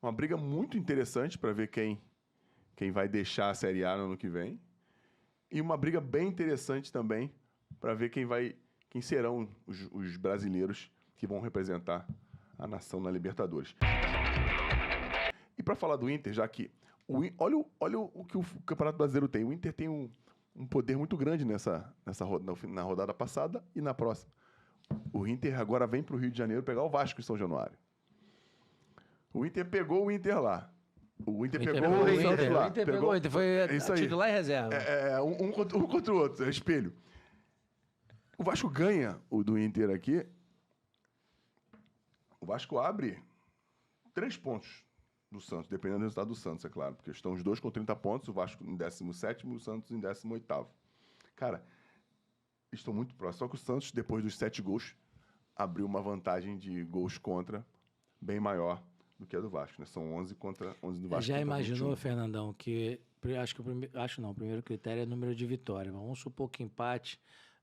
Uma briga muito interessante para ver quem vai deixar a Série A no ano que vem. E uma briga bem interessante também para ver quem serão os brasileiros que vão representar a nação na Libertadores. E para falar do Inter, já que olha o que o Campeonato Brasileiro tem. O Inter tem um poder muito grande na rodada passada e na próxima. O Inter agora vem para o Rio de Janeiro pegar o Vasco em São Januário. O Inter pegou o Inter lá. O Inter pegou o Santos lá. O Inter pegou, foi titular e reserva. Um contra o outro, é espelho. O Vasco ganha o do Inter aqui. O Vasco abre 3 pontos do Santos, dependendo do resultado do Santos, é claro. Porque estão os dois com 30 pontos, o Vasco em 17º e o Santos em 18º. Cara, estão muito próximos. Só que o Santos, depois dos 7 gols, abriu uma vantagem de gols contra bem maior do que a do Vasco, né? São 11 contra 11 do Vasco. Já imaginou, Fernandão, que o primeiro critério é o número de vitórias. Vamos supor que empate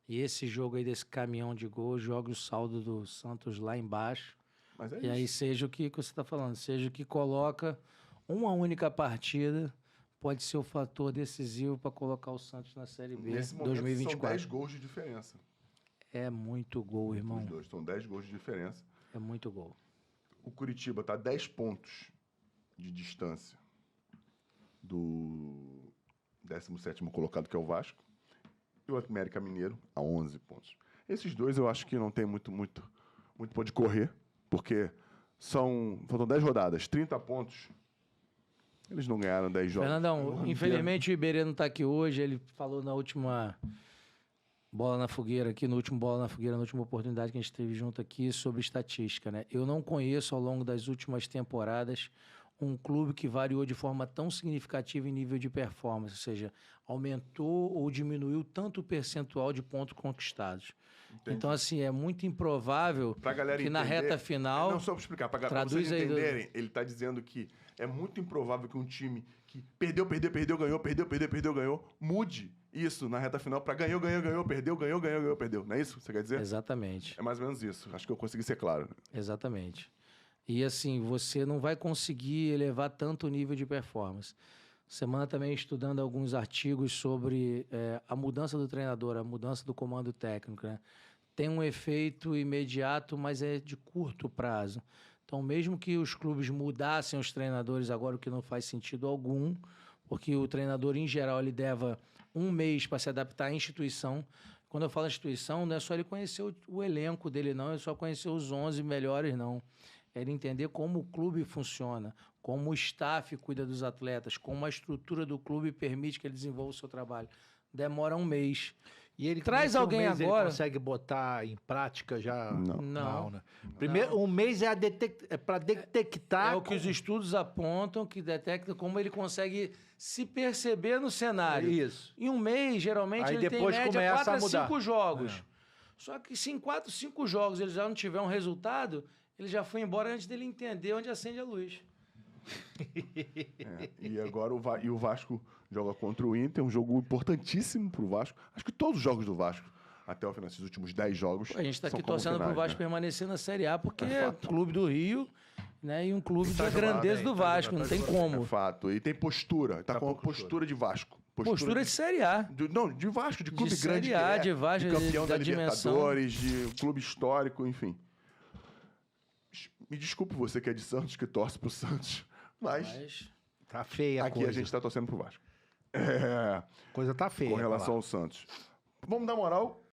e esse jogo aí desse caminhão de gols joga o saldo do Santos lá embaixo. Mas é e isso. Aí seja o que você está falando, seja o que coloca uma única partida, pode ser o fator decisivo para colocar o Santos na Série B Nesse momento 2024. são 10 gols de diferença. É muito gol, irmão. Os dois, são 10 gols de diferença. É muito gol. O Curitiba está a 10 pontos de distância do 17º colocado, que é o Vasco, e o América Mineiro a 11 pontos. Esses dois eu acho que não tem muito ponto de correr, porque faltam 10 rodadas, 30 pontos. Eles não ganharam 10 jogos. Fernandão, infelizmente o Iberê não está aqui hoje, ele falou na última Bola na Fogueira aqui, no último Bola na Fogueira, na última oportunidade que a gente esteve junto aqui, sobre estatística, né? Eu não conheço ao longo das últimas temporadas um clube que variou de forma tão significativa em nível de performance, ou seja, aumentou ou diminuiu tanto o percentual de pontos conquistados. Entendi. Então, assim, é muito improvável que na reta final... Não, só para explicar, para vocês entenderem, ele está dizendo que é muito improvável que um time que perdeu, ganhou, mude isso na reta final para ganhou, perdeu. Não é isso que você quer dizer? Exatamente. É mais ou menos isso. Acho que eu consegui ser claro. Exatamente. E assim, você não vai conseguir elevar tanto o nível de performance. Semana também estudando alguns artigos sobre a mudança do treinador, a mudança do comando técnico, né? Tem um efeito imediato, mas é de curto prazo. Então, mesmo que os clubes mudassem os treinadores agora, o que não faz sentido algum, porque o treinador, em geral, ele leva 1 mês para se adaptar à instituição. Quando eu falo instituição, não é só ele conhecer o elenco dele, não, é só conhecer os 11 melhores, não. É ele entender como o clube funciona, como o staff cuida dos atletas, como a estrutura do clube permite que ele desenvolva o seu trabalho. Demora 1 mês. E ele traz alguém agora. Ele consegue botar em prática já? Não. Né? Primeiro, 1 mês é para detectar. É o que os estudos apontam, que detecta como ele consegue se perceber no cenário. Isso. Em 1 mês, geralmente, aí ele tem média começa 4 a 5 mudar. jogos. Só que se em 4, 5 jogos ele já não tiver um resultado, ele já foi embora antes dele entender onde acende a luz. E agora o Vasco joga contra o Inter, um jogo importantíssimo pro Vasco. Acho que todos os jogos do Vasco, até o final desses últimos 10 jogos. A gente está aqui torcendo pro Vasco permanecer na Série A, porque é clube do Rio, né? E um clube da grandeza do Vasco, não tem como. É fato. E tem postura, tá com uma postura de Vasco. Postura de Série A. De Vasco, de clube de grande. Série A, de Vasco, de campeão da dimensão. Libertadores, de clube histórico, enfim. Me desculpe você que é de Santos, que torce pro Santos, mas tá feia a aqui coisa. a gente tá torcendo pro Vasco. Coisa tá feia. Com relação ao Santos. Vamos dar moral